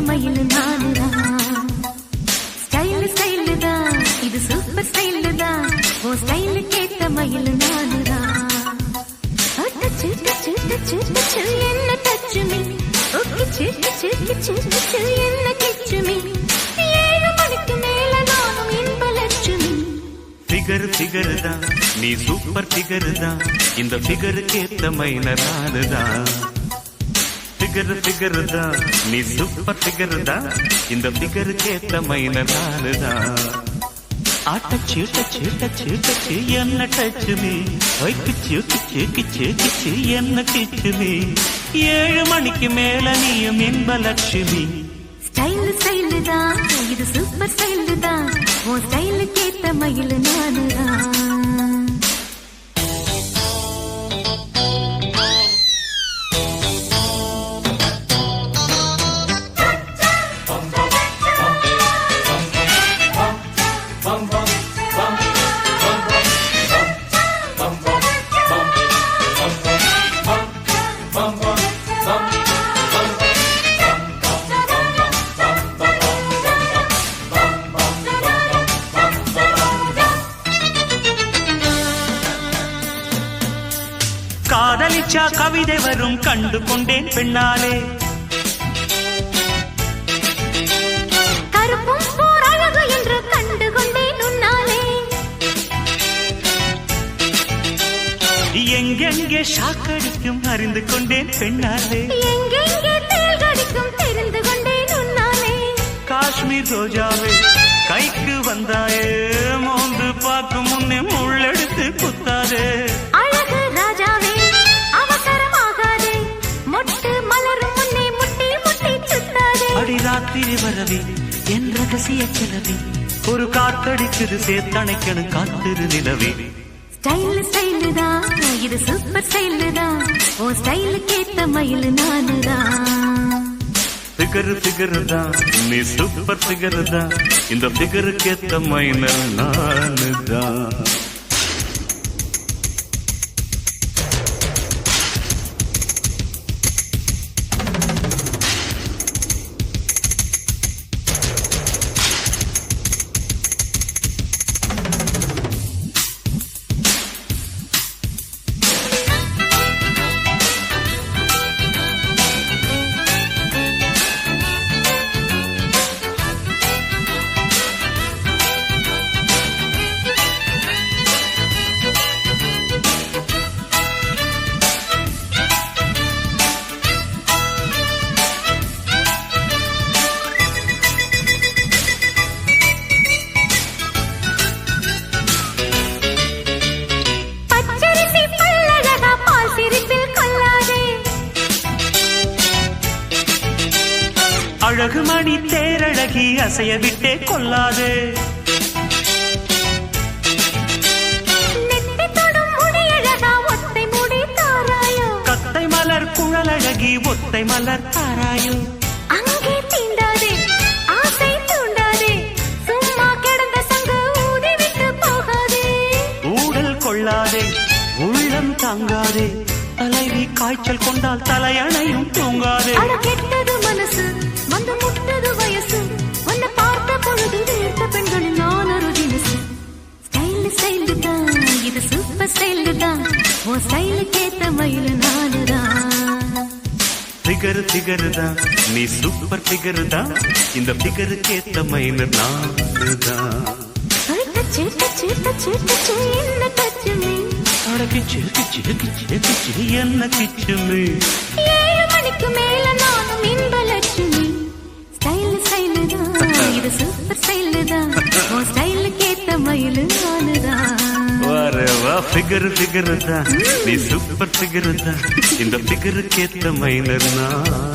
மயில் நானுதான். Style style தான், இது சூப்பர் ஸ்டைல் தான். ஓ ஸ்டைலுக்கு ஏத்த மயில் நானுதான். டச்சு டச்சு டச்சு டச்சு என்ன டச்சு மீ. ஓகே சிச்சு சிச்சு சிச்சு என்ன கிச்சு மீ. 7 மணிக்கு மேல நானும் இன்ப லட்சுமி. ஃபிகர் ஃபிகர் தான், நீ சூப்பர் ஃபிகர் தான். இந்த ஃபிகருக்கு ஏத்த மயில் நானுதான். ஃபிகர் ஃபிகர் தான், நீ சூப்பர் ஃபிகர் தான். இந்த ஃபிகருக்கு ஏத்த மயில் நானுதான். ஆட்டச்சு டச்சு டச்சு டச்சு என்ன டச்சு மீ. கிச்சு கிச்சு கிச்சு கிச்சு என்ன கிச்சு மீ. 7 மணிக்கு மேல நீயும் இன்ப லட்சுமி. ஸ்டைல் ஸ்டைல் தான், இது சூப்பர் ஸ்டைல் தான். ஓ ஸ்டைலுக்கு ஏத்த மயில் நானுதான். காதலிச்சா கவிதை வரும் கண்டு கொண்டேன் பெண்ணாலே. கருப்பும் போர் அழகு என்று கண்டு கொண்டேன் உன்னாலே. எங்கெங்கே ஷாக்கடிக்கும் அறிந்து கொண்டேன் பெண்ணாலே. எங்கெங்கே தேள் கடிக்கும் தெரிந்து கொண்டேன் உன்னாலே. காஷ்மீர் ரோஜாவே கைக்கு வந்தாயே. மோந்து பார்க்கும் முன்னே முள்ளெடுத்து குத்தாதே. அழகு ராஜாவே அவசரமாகாதே. மொட்டு மலரும் முன்னே முட்டி முட்டி சுத்தாதே. அடி ராத்திரி வரவே என் ரகசிய கிளவி. ஒரு காத்தடிக்குது சேர்த்தணைக்கணும் காத்திரு நிலவே. ஸ்டைல் ஸ்டைல் தான், இது சூப்பர் ஸ்டைல் தான். ஓ ஸ்டைலுக்கு ஏத்த மயில் நானுதான். ஃபிகர் ஃபிகர் தான், நீ சூப்பர் ஃபிகர் தான். இந்த ஃபிகருக்கு ஏத்த மயில் நானுதான். அழகு மணி தேரழகி அசைய விட்டே கொல்லாது. கத்தை மலர் குழலழகி ஒத்தை மலர் தாராயோ. அங்கே தீண்டாதே ஆசை தூண்டாதே. சும்மா கிடந்த சங்கு ஊதி விட்டு போகாதே. ஊடல் கொள்ளாதே உள்ளம் தாங்காதே. தலைவி காய்ச்சல் கொண்டால் தலையணையும் தூங்காதே. கெட்டது மனசு வந்து முட்டது வயசு. உன்னை பார்த்த பொழுது வேர்த்த பெண்களில் நான் ஒரு தினசு. ஸ்டைல் ஸ்டைல் தான், இது சூப்பர் ஸ்டைல் தான். ஓ ஸ்டைலுக்கு ஏத்த மயில் நானுதான். ஃபிகர் ஃபிகர் தான், நீ சூப்பர் ஃபிகர் தான். இந்த ஃபிகருக்கு ஏத்த மயில் நானுதான். டச்சு டச்சு டச்சு டச்சு என்ன டச்சு மீ. கிச்சு கிச்சு கிச்சு கிச்சு என்ன கிச்சு மீ. 7 மணிக்கு மேல நானும் இன்ப லட்சுமி. ஸ்டைல் ஸ்டைல் தான், இது சூப்பர் ஸ்டைல் தான். ஓ ஸ்டைலுக்கு ஏத்த மயில் நானுதான். வாரே வா ஃபிகர் ஃபிகர் தான், நீ சூப்பர் ஃபிகர் தான். இந்த ஃபிகருக்கு ஏத்த மயில் நான்